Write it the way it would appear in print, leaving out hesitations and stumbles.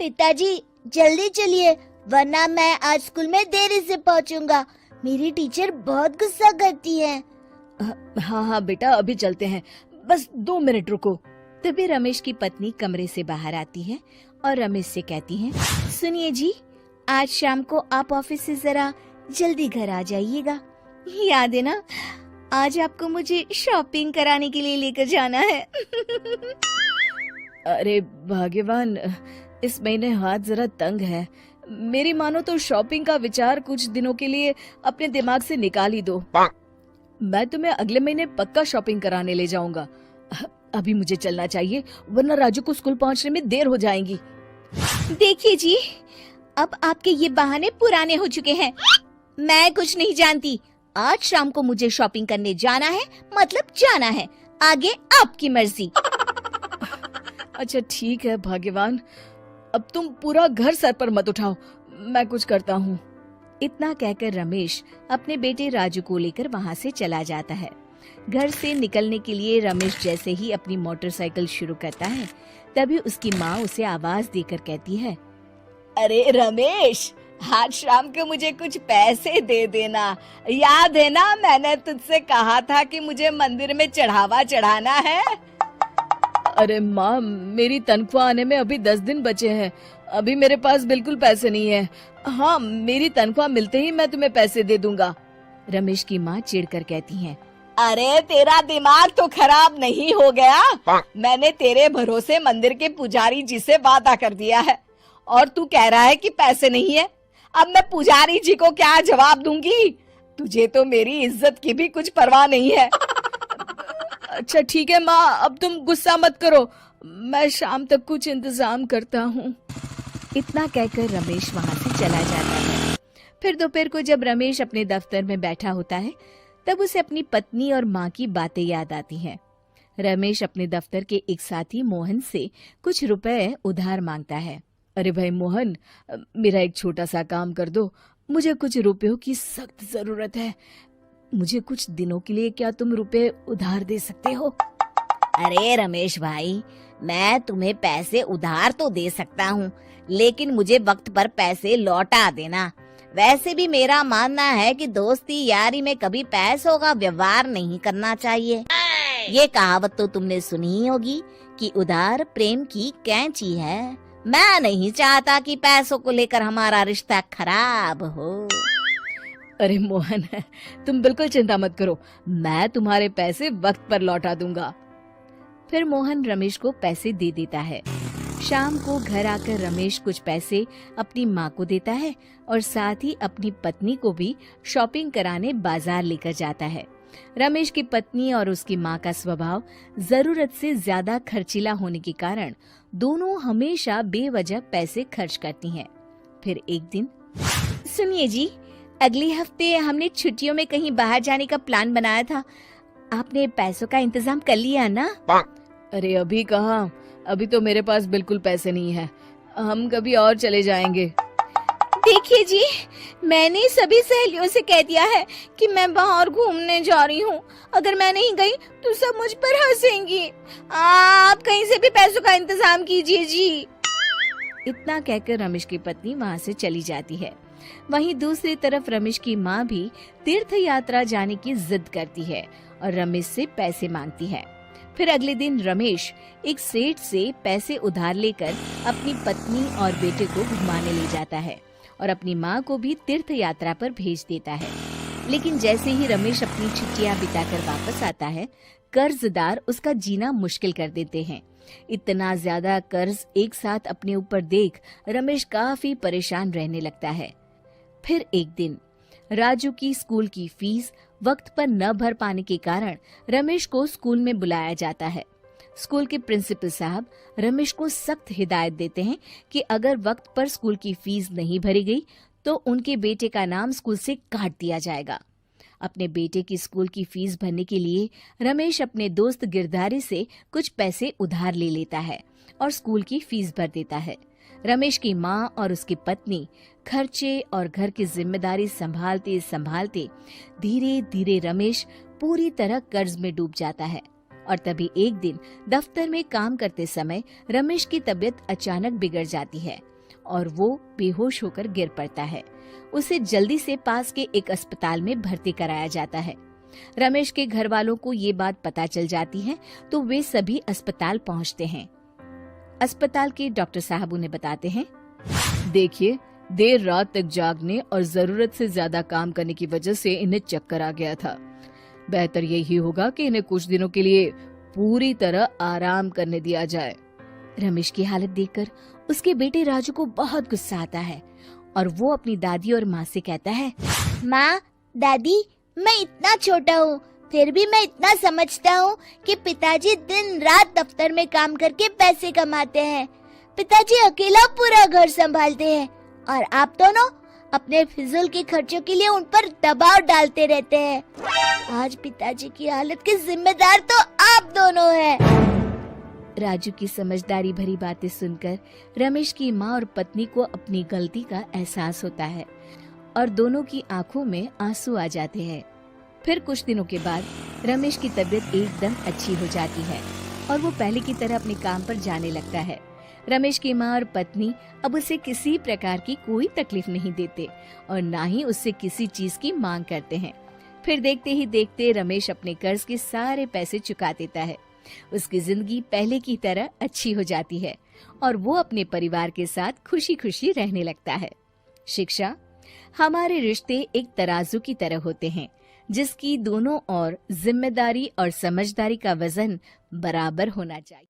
पिताजी जल्दी चलिए, वरना मैं आज स्कूल में देरी से पहुंचूंगा। मेरी टीचर बहुत गुस्सा करती है। हाँ हाँ बेटा, अभी चलते हैं, बस 2 मिनट रुको। तभी रमेश की पत्नी कमरे से बाहर आती है और रमेश से कहती है, सुनिए जी, आज शाम को आप ऑफिस से जरा जल्दी घर आ जाइएगा। याद है ना, आज आपको मुझे शॉपिंग कराने के लिए लेकर जाना है। अरे भाग्यवान, इस महीने हाथ जरा तंग है। मेरी मानो तो शॉपिंग का विचार कुछ दिनों के लिए अपने दिमाग से निकाल ही दो। मैं तुम्हें अगले महीने पक्का शॉपिंग कराने ले जाऊंगा। अभी मुझे चलना चाहिए, वरना राजू को स्कूल पहुंचने में देर हो जाएगी। देखिए जी, अब आपके ये बहाने पुराने हो चुके हैं। मैं कुछ नहीं जानती। आज शाम को मुझे शॉपिंग करने जाना है, मतलब जाना है। आगे आपकी मर्जी। अच्छा ठीक है भाग्यवान, अब तुम पूरा घर सर पर मत उठाओ, मैं कुछ करता हूँ। इतना कहकर रमेश अपने बेटे राजू को लेकर वहाँ से चला जाता है। घर से निकलने के लिए रमेश जैसे ही अपनी मोटरसाइकिल शुरू करता है, तभी उसकी माँ उसे आवाज देकर कहती है, अरे रमेश, आज शाम को मुझे कुछ पैसे दे देना। याद है ना, मैंने तुझसे कहा था कि मुझे मंदिर में चढ़ावा चढ़ाना है। अरे माँ, मेरी तनख्वाह आने में अभी 10 दिन बचे हैं। अभी मेरे पास बिल्कुल पैसे नहीं है। हाँ, मेरी तनख्वाह मिलते ही मैं तुम्हें पैसे दे दूंगा। रमेश की माँ चिढ़कर कहती है, अरे तेरा दिमाग तो खराब नहीं हो गया? मैंने तेरे भरोसे मंदिर के पुजारी जी से वादा कर दिया है और तू कह रहा है कि पैसे नहीं है। अब मैं पुजारी जी को क्या जवाब दूंगी? तुझे तो मेरी इज्जत की भी कुछ परवाह नहीं है। अच्छा ठीक है माँ, अब तुम गुस्सा मत करो, मैं शाम तक कुछ इंतजाम करता हूँ। इतना कहकर रमेश वहाँ से चला जाता है। फिर दोपहर को जब रमेश अपने दफ्तर में बैठा होता है, तब उसे अपनी पत्नी और माँ की बातें याद आती हैं। रमेश अपने दफ्तर के एक साथी मोहन से कुछ रुपए उधार मांगता है। अरे भाई मोहन, मेरा एक छोटा सा काम कर दो, मुझे कुछ रुपयों की सख्त जरूरत है। मुझे कुछ दिनों के लिए क्या तुम रुपए उधार दे सकते हो? अरे रमेश भाई, मैं तुम्हें पैसे उधार तो दे सकता हूँ, लेकिन मुझे वक्त पर पैसे लौटा देना। वैसे भी मेरा मानना है कि दोस्ती यारी में कभी पैसों का व्यवहार नहीं करना चाहिए। ये कहावत तो तुमने सुनी ही होगी कि उधार प्रेम की कैंची है। मैं नहीं चाहता कि पैसों को लेकर हमारा रिश्ता खराब हो। अरे मोहन, तुम बिल्कुल चिंता मत करो, मैं तुम्हारे पैसे वक्त पर लौटा दूंगा। फिर मोहन रमेश को पैसे दे देता है। शाम को घर आकर रमेश कुछ पैसे अपनी माँ को देता है और साथ ही अपनी पत्नी को भी शॉपिंग कराने बाजार लेकर जाता है। रमेश की पत्नी और उसकी माँ का स्वभाव जरूरत से ज्यादा खर्चीला होने के कारण दोनों हमेशा बेवजह पैसे खर्च करती हैं। फिर एक दिन, सुनिए जी, अगले हफ्ते हमने छुट्टियों में कहीं बाहर जाने का प्लान बनाया था। आपने पैसों का इंतजाम कर लिया ना? अरे अभी कहाँ, अभी तो मेरे पास बिल्कुल पैसे नहीं है। हम कभी और चले जाएंगे। देखिए जी, मैंने सभी सहेलियों से कह दिया है कि मैं बाहर घूमने जा रही हूँ। अगर मैं नहीं गई तो सब मुझ पर हंसेंगी। आप कहीं से भी पैसों का इंतजाम कीजिए जी। इतना कहकर रमेश की पत्नी वहाँ से चली जाती है। वहीं दूसरी तरफ रमेश की माँ भी तीर्थ यात्रा जाने की जिद करती है और रमेश से पैसे मांगती है। फिर अगले दिन रमेश एक सेठ से पैसे उधार लेकर अपनी पत्नी और बेटे को घुमाने ले जाता है और अपनी माँ को भी तीर्थ यात्रा पर भेज देता है। लेकिन जैसे ही रमेश अपनी छुट्टियां बिताकर वापस आता है, कर्जदार उसका जीना मुश्किल कर देते हैं। इतना ज्यादा कर्ज एक साथ अपने ऊपर देख रमेश काफी परेशान रहने लगता है। फिर एक दिन राजू की स्कूल की फीस वक्त पर न भर पाने के कारण रमेश को स्कूल में बुलाया जाता है। स्कूल के प्रिंसिपल साहब रमेश को सख्त हिदायत देते हैं कि अगर वक्त पर स्कूल की फीस नहीं भरी गई तो उनके बेटे का नाम स्कूल से काट दिया जाएगा। अपने बेटे की स्कूल की फीस भरने के लिए रमेश अपने दोस्त गिरधारी से कुछ पैसे उधार ले लेता है और स्कूल की फीस भर देता है। रमेश की माँ और उसकी पत्नी खर्चे और घर की जिम्मेदारी संभालते संभालते धीरे धीरे रमेश पूरी तरह कर्ज में डूब जाता है। और तभी एक दिन दफ्तर में काम करते समय रमेश की तबीयत अचानक बिगड़ जाती है और वो बेहोश होकर गिर पड़ता है। उसे जल्दी से पास के एक अस्पताल में भर्ती कराया जाता है। रमेश के घर वालों को ये बात पता चल जाती है तो वे सभी अस्पताल पहुंचते हैं। अस्पताल के डॉक्टर साहब उन्हें बताते हैं, देखिए, देर रात तक जागने और जरूरत से ज्यादा काम करने की वजह से इन्हें चक्कर आ गया था। बेहतर यही होगा कि इन्हें कुछ दिनों के लिए पूरी तरह आराम करने दिया जाए। रमेश की हालत देखकर उसके बेटे राजू को बहुत गुस्सा आता है और वो अपनी दादी और माँ से कहता है, माँ, दादी, मैं इतना छोटा हूँ, फिर भी मैं इतना समझता हूँ कि पिताजी दिन रात दफ्तर में काम करके पैसे कमाते हैं। पिताजी अकेला पूरा घर संभालते हैं और आप दोनों अपने फिजूल के खर्चों के लिए उन पर दबाव डालते रहते हैं। आज पिताजी की हालत के जिम्मेदार तो आप दोनों हैं। राजू की समझदारी भरी बातें सुनकर रमेश की माँ और पत्नी को अपनी गलती का एहसास होता है और दोनों की आंखों में आंसू आ जाते हैं। फिर कुछ दिनों के बाद रमेश की तबीयत एकदम अच्छी हो जाती है और वो पहले की तरह अपने काम पर जाने लगता है। रमेश की माँ और पत्नी अब उसे किसी प्रकार की कोई तकलीफ नहीं देते और ना ही उससे किसी चीज की मांग करते हैं। फिर देखते ही देखते रमेश अपने कर्ज के सारे पैसे चुका देता है। उसकी जिंदगी पहले की तरह अच्छी हो जाती है और वो अपने परिवार के साथ खुशी खुशी रहने लगता है। शिक्षा, हमारे रिश्ते एक तराजू की तरह होते हैं जिसकी दोनों ओर जिम्मेदारी और समझदारी का वजन बराबर होना चाहिए।